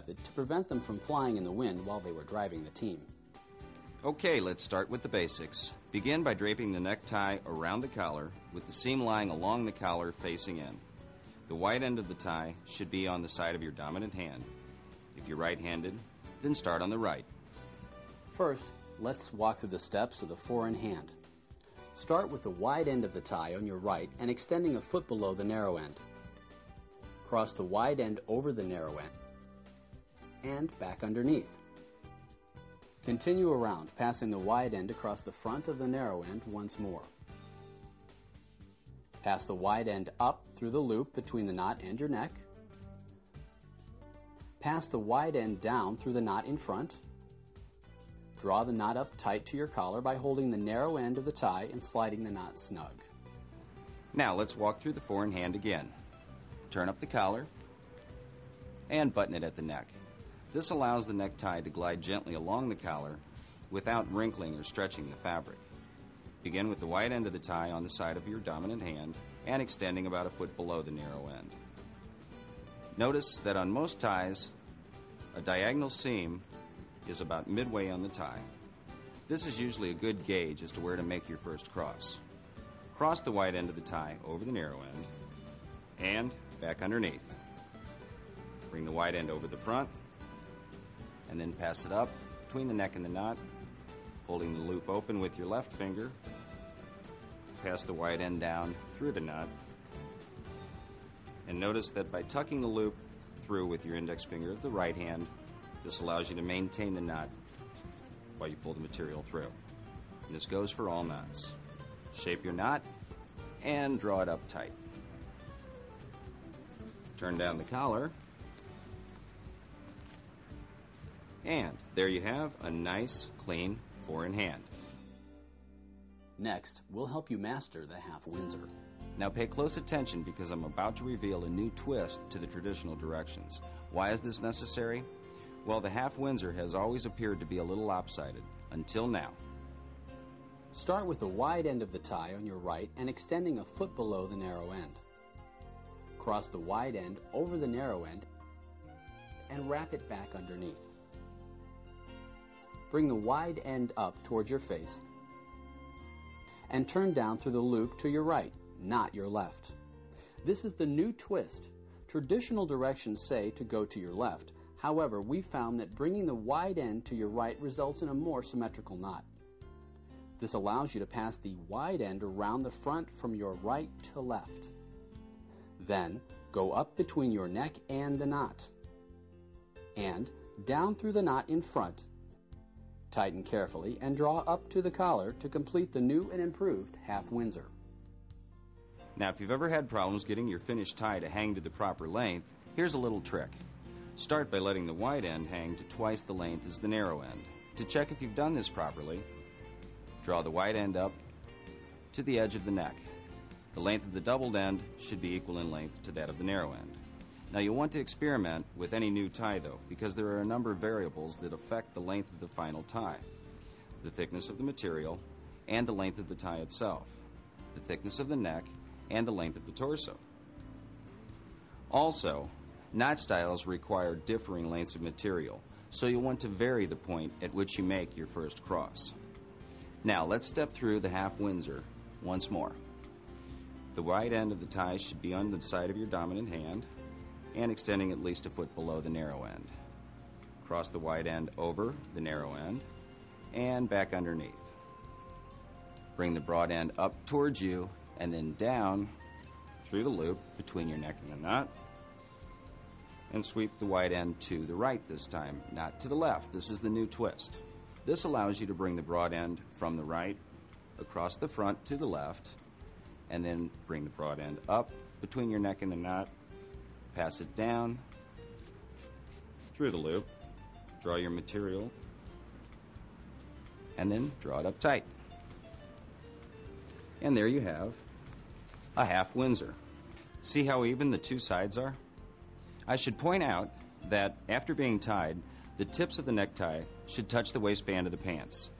method to prevent them from flying in the wind while they were driving the team. Okay, let's start with the basics. Begin by draping the necktie around the collar with the seam lying along the collar facing in. The wide end of the tie should be on the side of your dominant hand. If you're right-handed, then start on the right. First, let's walk through the steps of the four-in hand. Start with the wide end of the tie on your right and extending a foot below the narrow end. Cross the wide end over the narrow end and back underneath. Continue around, passing the wide end across the front of the narrow end once more. Pass the wide end up through the loop between the knot and your neck. Pass the wide end down through the knot in front. Draw the knot up tight to your collar by holding the narrow end of the tie and sliding the knot snug. Now let's walk through the four-in hand again. Turn up the collar and button it at the neck. This allows the necktie to glide gently along the collar without wrinkling or stretching the fabric. Begin with the wide end of the tie on the side of your dominant hand and extending about a foot below the narrow end. Notice that on most ties, a diagonal seam is about midway on the tie. This is usually a good gauge as to where to make your first cross. Cross the wide end of the tie over the narrow end and back underneath. Bring the wide end over the front and then pass it up between the neck and the knot, holding the loop open with your left finger. Pass the wide end down through the knot. And notice that by tucking the loop through with your index finger of the right hand, this allows you to maintain the knot while you pull the material through. And this goes for all knots. Shape your knot and draw it up tight. Turn down the collar. And there you have a nice, clean four-in hand. Next, we'll help you master the half Windsor. Now pay close attention because I'm about to reveal a new twist to the traditional directions. Why is this necessary? Well, the half Windsor has always appeared to be a little lopsided, until now. Start with the wide end of the tie on your right and extending a foot below the narrow end. Cross the wide end over the narrow end and wrap it back underneath. Bring the wide end up towards your face and turn down through the loop to your right, not your left. This is the new twist. Traditional directions say to go to your left. However, we found that bringing the wide end to your right results in a more symmetrical knot. This allows you to pass the wide end around the front from your right to left. Then, go up between your neck and the knot, and down through the knot in front. Tighten carefully and draw up to the collar to complete the new and improved half Windsor. Now, if you've ever had problems getting your finished tie to hang to the proper length, here's a little trick. Start by letting the wide end hang to twice the length as the narrow end. To check if you've done this properly, draw the wide end up to the edge of the neck. The length of the doubled end should be equal in length to that of the narrow end. Now, you'll want to experiment with any new tie, though, because there are a number of variables that affect the length of the final tie. The thickness of the material and the length of the tie itself, the thickness of the neck, and the length of the torso. Also, knot styles require differing lengths of material, so you'll want to vary the point at which you make your first cross. Now, let's step through the half Windsor once more. The wide end of the tie should be on the side of your dominant hand and extending at least a foot below the narrow end. Cross the wide end over the narrow end and back underneath. Bring the broad end up towards you and then down through the loop between your neck and the knot, and sweep the wide end to the right this time, not to the left. This is the new twist. This allows you to bring the broad end from the right across the front to the left, and then bring the broad end up between your neck and the knot, pass it down through the loop, draw your material, and then draw it up tight. And there you have a half Windsor. See how even the two sides are? I should point out that after being tied, the tips of the necktie should touch the waistband of the pants,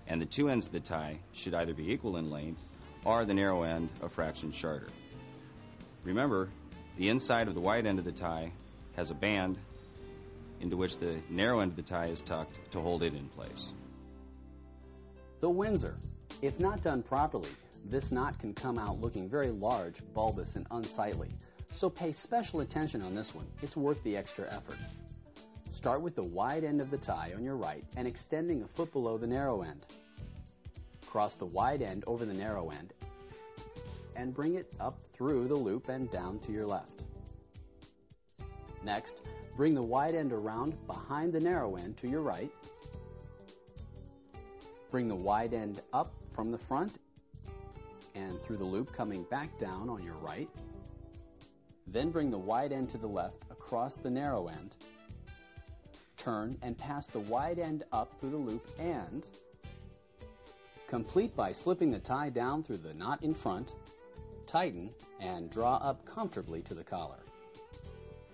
and the two ends of the tie should either be equal in length or the narrow end a fraction shorter. Remember, the inside of the wide end of the tie has a band into which the narrow end of the tie is tucked to hold it in place. The Windsor. If not done properly, this knot can come out looking very large, bulbous, and unsightly. So pay special attention on this one. It's worth the extra effort. Start with the wide end of the tie on your right and extending a foot below the narrow end. Cross the wide end over the narrow end and bring it up through the loop and down to your left. Next, bring the wide end around behind the narrow end to your right. Bring the wide end up from the front and through the loop coming back down on your right. Then bring the wide end to the left across the narrow end. Turn and pass the wide end up through the loop and complete by slipping the tie down through the knot in front, tighten, and draw up comfortably to the collar.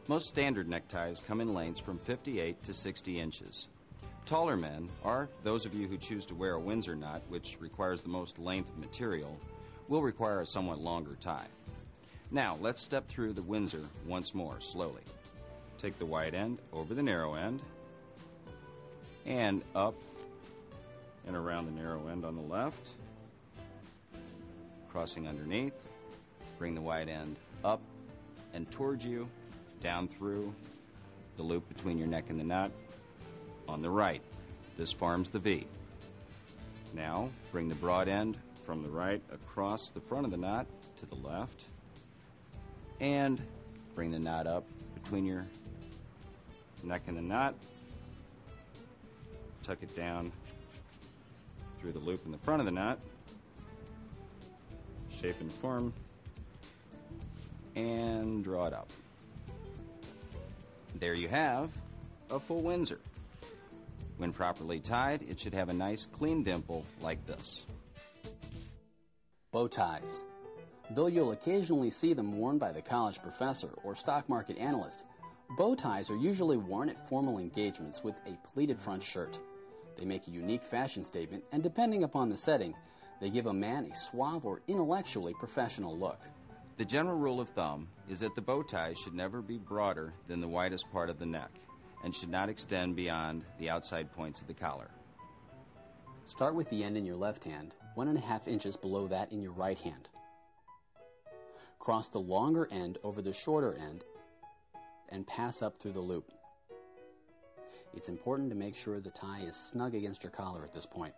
Most standard neckties come in lengths from 58 to 60 inches. Taller men, or those of you who choose to wear a Windsor knot, which requires the most length of material, will require a somewhat longer tie. Now, let's step through the Windsor once more, slowly. Take the wide end over the narrow end, and up and around the narrow end on the left, crossing underneath. Bring the wide end up and towards you, down through the loop between your neck and the knot on the right. This forms the V. Now, bring the broad end from the right across the front of the knot to the left, and bring the knot up between your neck and the knot. Tuck it down through the loop in the front of the knot, shape and form, and draw it up. There you have a full Windsor. When properly tied, it should have a nice clean dimple like this. Bow ties. Though you'll occasionally see them worn by the college professor or stock market analyst, bow ties are usually worn at formal engagements with a pleated front shirt. They make a unique fashion statement, and depending upon the setting, they give a man a suave or intellectually professional look. The general rule of thumb is that the bow tie should never be broader than the widest part of the neck and should not extend beyond the outside points of the collar. Start with the end in your left hand, 1.5 inches below that in your right hand. Cross the longer end over the shorter end and pass up through the loop. It's important to make sure the tie is snug against your collar at this point.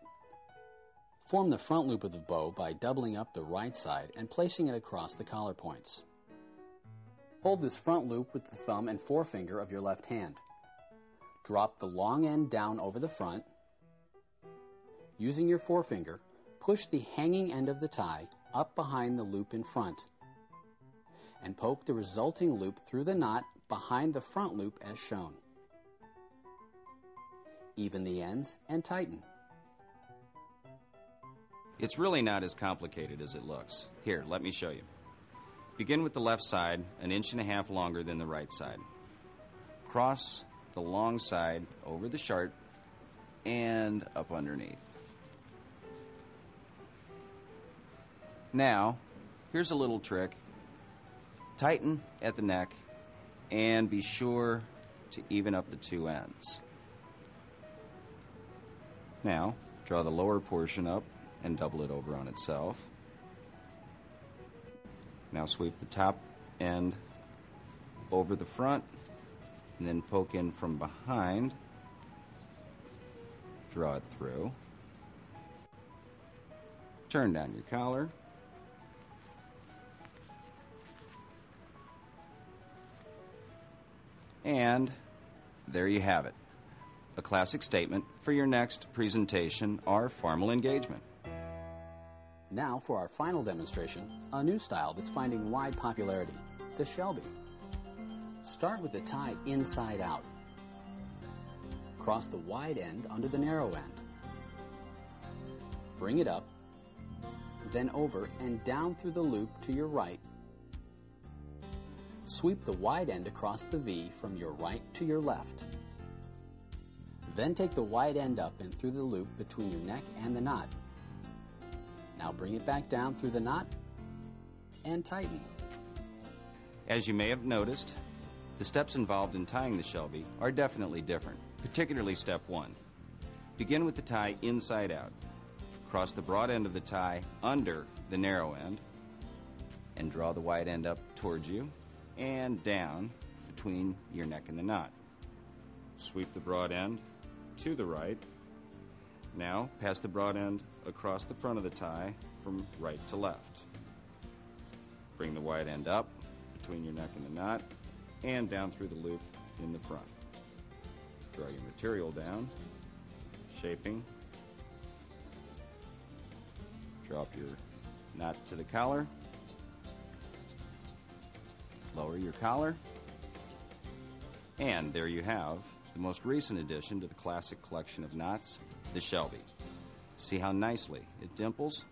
Form the front loop of the bow by doubling up the right side and placing it across the collar points. Hold this front loop with the thumb and forefinger of your left hand. Drop the long end down over the front. Using your forefinger, push the hanging end of the tie up behind the loop in front and poke the resulting loop through the knot behind the front loop as shown. Even the ends and tighten. It's really not as complicated as it looks. Here, let me show you. Begin with the left side, 1.5 inches longer than the right side. Cross the long side over the sharp and up underneath. Now, here's a little trick. Tighten at the neck and be sure to even up the two ends. Now, draw the lower portion up and double it over on itself. Now sweep the top end over the front and then poke in from behind. Draw it through. Turn down your collar. And there you have it. A classic statement for your next presentation or formal engagement. Now for our final demonstration, a new style that's finding wide popularity, the Shelby. Start with the tie inside out. Cross the wide end under the narrow end. Bring it up, then over and down through the loop to your right. Sweep the wide end across the V from your right to your left. Then take the wide end up and through the loop between your neck and the knot. Now bring it back down through the knot and tighten. As you may have noticed, The steps involved in tying the Shelby are definitely different, particularly step 1. Begin with the tie inside out. Cross the broad end of the tie under the narrow end and draw the wide end up towards you and down between your neck and the knot. Sweep the broad end to the right. Now pass the broad end across the front of the tie from right to left. Bring the wide end up between your neck and the knot and down through the loop in the front. Draw your material down, shaping. Drop your knot to the collar. Lower your collar. And there you have the most recent addition to the classic collection of knots, the Shelby. See how nicely it dimples